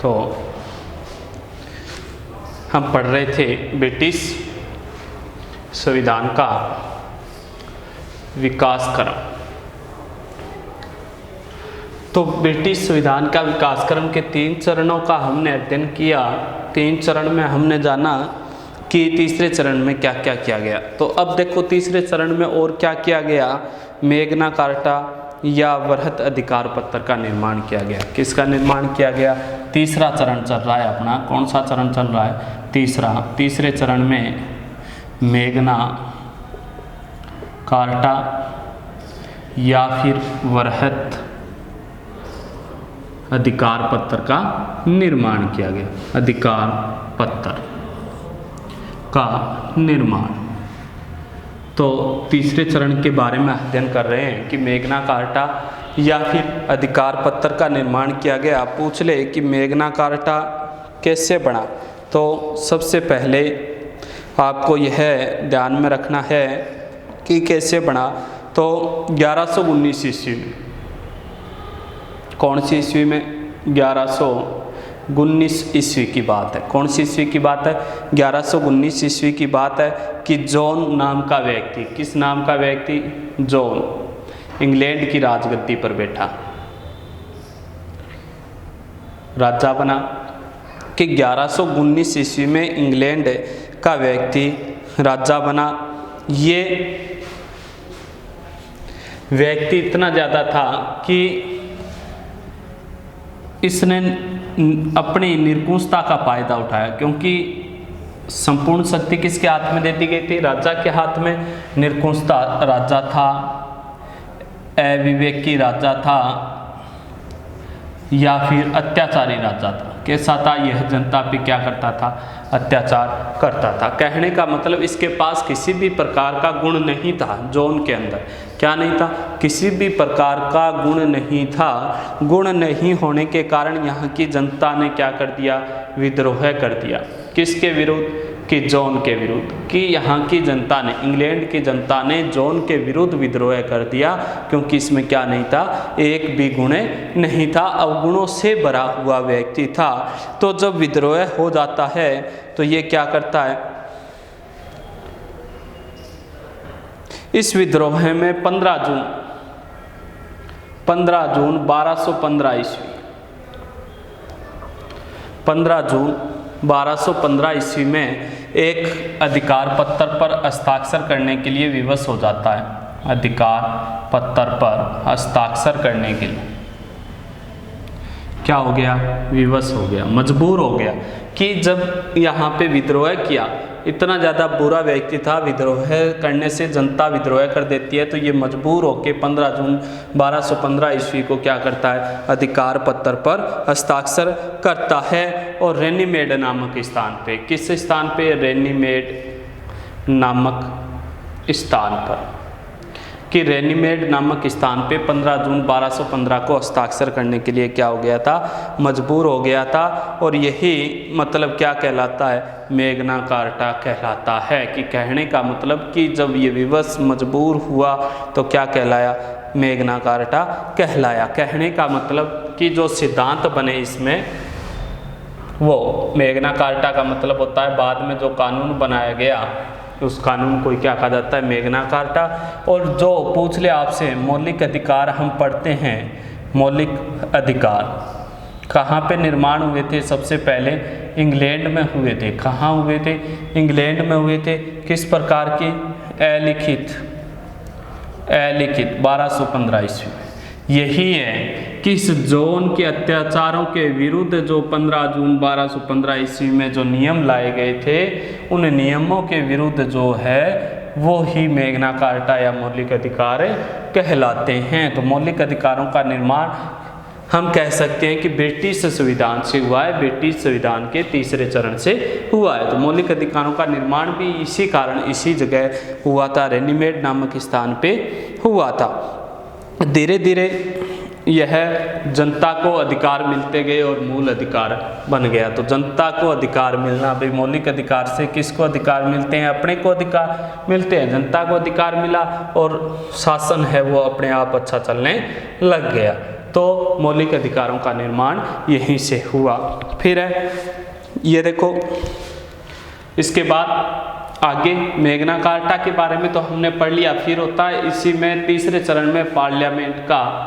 तो हम पढ़ रहे थे ब्रिटिश संविधान का विकास क्रम। तो ब्रिटिश संविधान का विकास क्रम के 3 चरणों का हमने अध्ययन किया। 3 चरण में हमने जाना कि तीसरे चरण में क्या क्या किया गया। तो अब देखो तीसरे चरण में और क्या किया गया। मेग्ना कार्टा या वृहत अधिकार पत्र का निर्माण किया गया। किसका निर्माण किया गया? तीसरा चरण चल रहा है अपना। कौन सा चरण चल रहा है? तीसरा। तीसरे चरण में मेग्ना कार्टा या फिर वृहत अधिकार पत्र का निर्माण किया गया। अधिकार पत्र का निर्माण। तो तीसरे चरण के बारे में अध्ययन कर रहे हैं कि मेग्ना कार्टा या फिर अधिकार पत्र का निर्माण किया गया। पूछ ले कि मेग्ना कार्टा कैसे बना, तो सबसे पहले आपको यह ध्यान में रखना है कि कैसे बना। तो 1119 ईस्वी में, कौन सी ईस्वी में? 1119 ईस्वी की बात है। कौन सी ईस्वी की बात है? 1119 ईस्वी की बात है कि जॉन नाम का व्यक्ति, किस नाम का व्यक्ति? जॉन, इंग्लैंड की राजगद्दी पर बैठा, राजा बना। कि 1119 ईस्वी में इंग्लैंड का व्यक्ति राजा बना। ये व्यक्ति इतना ज़्यादा था कि इसने अपनी निरंकुशता का फायदा उठाया, क्योंकि संपूर्ण शक्ति किसके हाथ में दे दी गई थी? राजा के हाथ में। निरंकुशता राजा था, अविवेकी राजा था या फिर अत्याचारी राजा था। कैसा था यह? जनता पे क्या करता था? अत्याचार करता था। कहने का मतलब इसके पास किसी भी प्रकार का गुण नहीं था। जॉन के अंदर क्या नहीं था? किसी भी प्रकार का गुण नहीं था। गुण नहीं होने के कारण यहाँ की जनता ने क्या कर दिया? विद्रोह कर दिया। किसके विरुद्ध? कि जॉन के विरुद्ध। कि यहाँ की जनता ने, इंग्लैंड की जनता ने जॉन के विरुद्ध विद्रोह कर दिया, क्योंकि इसमें क्या नहीं था? एक भी गुण नहीं था, अवगुणों से भरा हुआ व्यक्ति था। तो जब विद्रोह हो जाता है तो ये क्या करता है? इस विद्रोह में 15 जून 1215 ईस्वी 15 जून 1215 ईस्वी में एक अधिकार पत्र पर हस्ताक्षर करने के लिए विवश हो जाता है। अधिकार पत्र पर हस्ताक्षर करने के लिए क्या हो गया? विवश हो गया, मजबूर हो गया। कि जब यहाँ पे विद्रोह किया, इतना ज़्यादा बुरा व्यक्ति था, विद्रोह करने से जनता विद्रोह कर देती है, तो ये मजबूर होकर 15 जून 1215 ईस्वी को क्या करता है? अधिकार पत्र पर हस्ताक्षर करता है। और रेनीमेड नामक स्थान पे, किस स्थान पे? रेनीमेड नामक स्थान पर। कि रेनीमेड नामक स्थान पे 15 जून 1215 को हस्ताक्षर करने के लिए क्या हो गया था? मजबूर हो गया था। और यही मतलब क्या कहलाता है? मेग्ना कार्टा कहलाता है। कि कहने का मतलब कि जब ये विवश मजबूर हुआ तो क्या कहलाया? मेग्ना कार्टा कहलाया। कहने का मतलब कि जो सिद्धांत बने इसमें, वो मेग्ना कार्टा का मतलब होता है बाद में जो कानून बनाया गया, उस कानून को क्या कहा जाता है? मेग्ना कार्टा। और जो पूछ ले आपसे, मौलिक अधिकार हम पढ़ते हैं, मौलिक अधिकार कहाँ पे निर्माण हुए थे? सबसे पहले इंग्लैंड में हुए थे। कहाँ हुए थे? इंग्लैंड में हुए थे। किस प्रकार की? अलिखित 1215 ईस्वी में। यही है कि इस जॉन के अत्याचारों के विरुद्ध जो 15 जून 1215 ईस्वी में जो नियम लाए गए थे, उन नियमों के विरुद्ध जो है वो ही मेग्ना कार्टा या मौलिक अधिकार कहलाते हैं। तो मौलिक अधिकारों का निर्माण हम कह सकते हैं कि ब्रिटिश संविधान से हुआ है, ब्रिटिश संविधान के तीसरे चरण से हुआ है। तो मौलिक अधिकारों का निर्माण भी इसी कारण, इसी जगह हुआ था, रेनीमेड नामक स्थान पे हुआ था। धीरे धीरे यह जनता को अधिकार मिलते गए और मूल अधिकार बन गया। तो जनता को अधिकार मिलना, भाई मौलिक अधिकार से किसको अधिकार मिलते हैं? अपने को अधिकार मिलते हैं। जनता को अधिकार मिला और शासन है वो अपने आप अच्छा चलने लग गया। तो मौलिक अधिकारों का निर्माण यहीं से हुआ। फिर है ये देखो, इसके बाद आगे मैग्ना कार्टा के बारे में तो हमने पढ़ लिया। फिर होता है इसी में तीसरे चरण में पार्लियामेंट का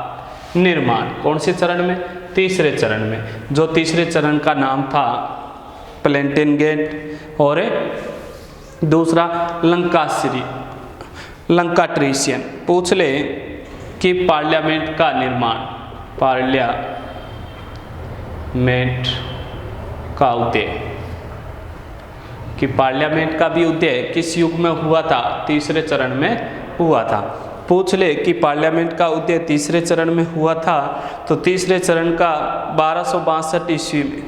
निर्माण। कौन से चरण में? तीसरे चरण में। जो तीसरे चरण का नाम था प्लेंटेनगेट और दूसरा लंका ट्रीशियन। पूछ ले कि पार्लियामेंट का निर्माण, पार्लियामेंट का उदय, कि पार्लियामेंट का भी उदय किस युग में हुआ था? तीसरे चरण में हुआ था। पूछ ले कि पार्लियामेंट का उदय तीसरे चरण में हुआ था, तो तीसरे चरण का 1262 ईस्वी में।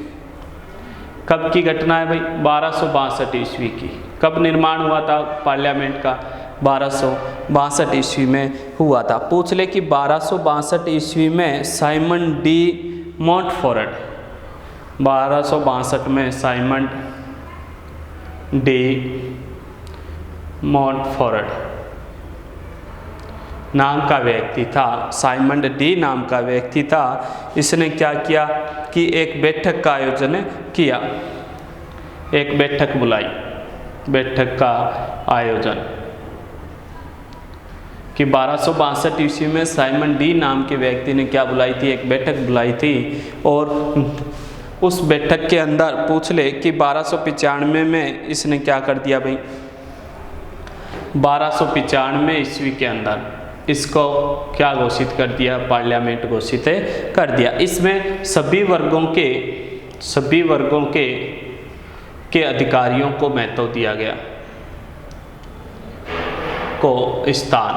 कब की घटना है भाई? 1262 ईस्वी की। कब निर्माण हुआ था पार्लियामेंट का? 1262 ईस्वी में हुआ था। पूछ ले कि 1262 ईस्वी में साइमन डी मॉन्टफोर्ट, 1262 में साइमन डी मॉन्टफोर्ट नाम का व्यक्ति था, साइमन डी नाम का व्यक्ति था। इसने क्या किया कि एक बैठक का आयोजन किया, एक बैठक बुलाई, बैठक का आयोजन कि 1262 ईस्वी में साइमन डी नाम के व्यक्ति ने क्या बुलाई थी? एक बैठक बुलाई थी। और उस बैठक के अंदर पूछ ले कि 1295 में इसने क्या कर दिया भाई? 1295 ईस्वी के अंदर इसको क्या घोषित कर दिया? पार्लियामेंट घोषित कर दिया। इसमें सभी वर्गों के अधिकारियों को महत्व दिया गया, को स्थान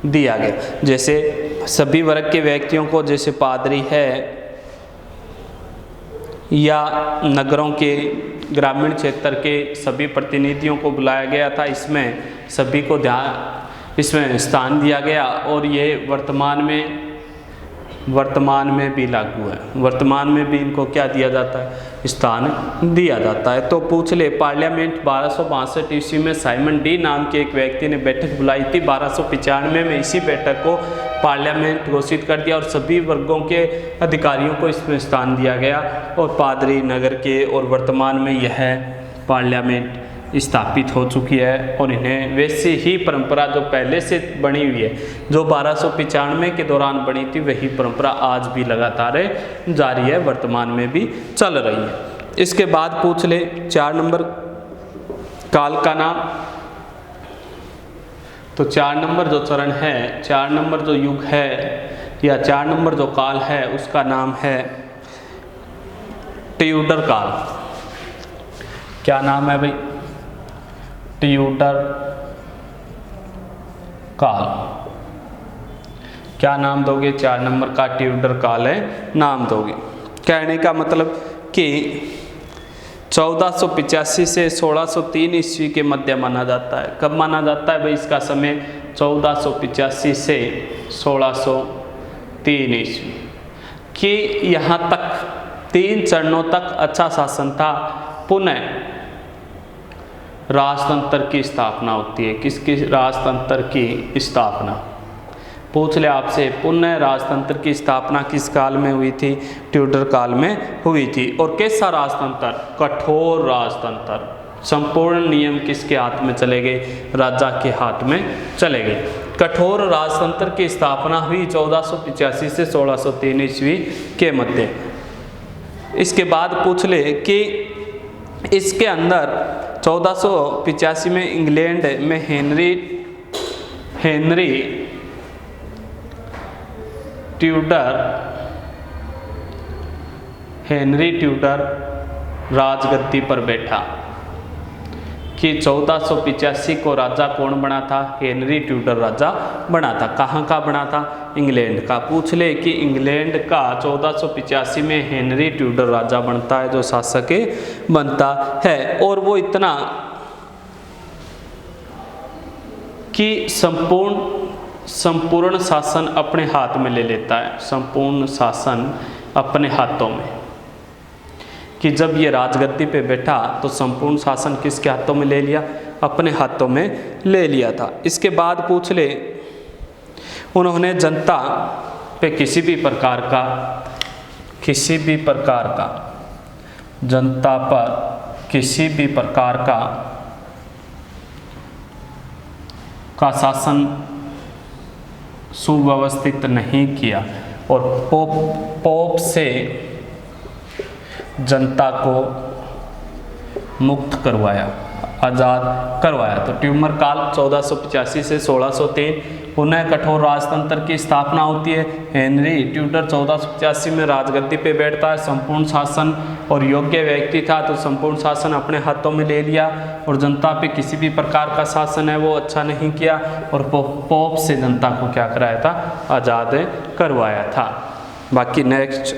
दिया गया। जैसे सभी वर्ग के व्यक्तियों को, जैसे पादरी है या नगरों के ग्रामीण क्षेत्र के सभी प्रतिनिधियों को बुलाया गया था। इसमें सभी को इसमें स्थान दिया गया और ये वर्तमान में भी लागू है। वर्तमान में भी इनको क्या दिया जाता है? स्थान दिया जाता है। तो पूछ ले पार्लियामेंट 1262 ईस्वी में साइमन डी नाम के एक व्यक्ति ने बैठक बुलाई थी। 1295 में इसी बैठक को पार्लियामेंट घोषित कर दिया और सभी वर्गों के अधिकारियों को इसमें स्थान दिया गया और पादरी, नगर के, और वर्तमान में यह पार्लियामेंट स्थापित हो चुकी है। और इन्हें वैसे ही परंपरा जो पहले से बनी हुई है, जो 1295 के दौरान बनी थी, वही परंपरा आज भी लगातार जारी है, वर्तमान में भी चल रही है। इसके बाद पूछ ले 4 नंबर काल का नाम। तो 4 नंबर जो चरण है, 4 नंबर जो युग है या 4 नंबर जो काल है, उसका नाम है ट्यूडर काल। क्या नाम है भाई? ट्यूडर काल। क्या नाम दोगे? 4 नंबर का ट्यूडर काल है, नाम दोगे। कहने का मतलब कि 1485 से 1603 ईस्वी के मध्य माना जाता है। कब माना जाता है भाई इसका समय? 1485 से 1603 ईस्वी कि यहाँ तक 3 चरणों तक अच्छा शासन था। पुनः राजतंत्र की स्थापना होती है। किसकी राजतंत्र की स्थापना? पूछ ले आपसे, पुनः राजतंत्र की स्थापना किस काल में हुई थी? ट्यूडर काल में हुई थी। और कैसा राजतंत्र? कठोर राजतंत्र। संपूर्ण नियम किसके हाथ में चले गए? राजा के हाथ में चले गए। कठोर राजतंत्र की स्थापना हुई 1485 से 1603 ईस्वी के मध्य। इसके बाद पूछ ले कि इसके अंदर 1485 में इंग्लैंड में हेनरी ट्यूडर राजगद्दी पर बैठा। कि 1485 को राजा कौन बना था? हेनरी ट्यूडर राजा बना था। कहाँ का बना था? इंग्लैंड का। पूछ ले कि इंग्लैंड का 1485 में हेनरी ट्यूडर राजा बनता है, जो शासक बनता है। और वो इतना कि संपूर्ण शासन अपने हाथ में ले लेता है। संपूर्ण शासन अपने हाथों में, कि जब ये राजगद्दी पे बैठा तो संपूर्ण शासन किसके हाथों में ले लिया? अपने हाथों में ले लिया था। इसके बाद पूछ ले, उन्होंने जनता पे किसी भी प्रकार का जनता पर किसी भी प्रकार का शासन सुव्यवस्थित नहीं किया और पोप से जनता को मुक्त करवाया, आज़ाद करवाया। तो ट्यूमर काल 1485 से 1603 पुनः कठोर राजतंत्र की स्थापना होती है। हेनरी ट्यूडर 1485 में राजगद्दी पे बैठता है, संपूर्ण शासन और योग्य व्यक्ति था तो संपूर्ण शासन अपने हाथों में ले लिया और जनता पे किसी भी प्रकार का शासन है वो अच्छा नहीं किया और पोप से जनता को क्या कराया था, आज़ाद करवाया था। बाकी नेक्स्ट